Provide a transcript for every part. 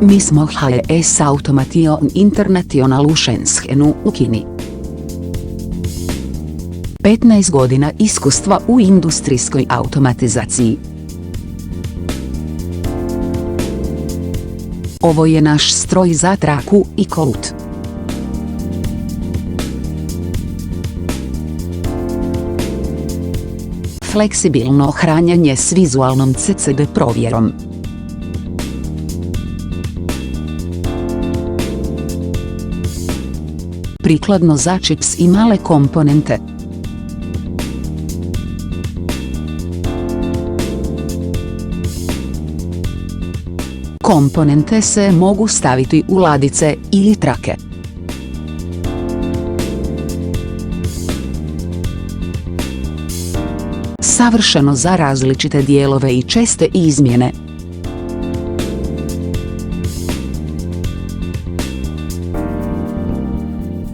Mi smo HS Automation International u Shenzhenu u Kini. 15 godina iskustva u industrijskoj automatizaciji. Ovo je naš stroj za traku i kolut. Fleksibilno hranjenje s vizualnom CCD provjerom. Prikladno za čips i male komponente. Komponente se mogu staviti u ladice ili trake. Savršeno za različite dijelove i česte izmjene.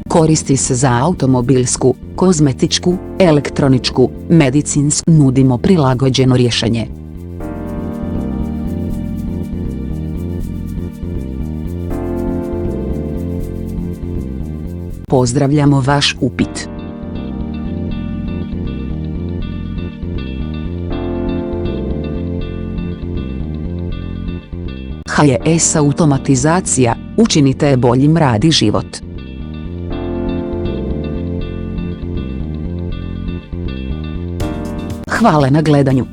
Koristi se za automobilsku, kozmetičku, elektroničku, medicinsku. Nudimo prilagođeno rješenje. Pozdravljamo vaš upit. HS Automatizacija, učinite boljim rad i život. Hvala na gledanju.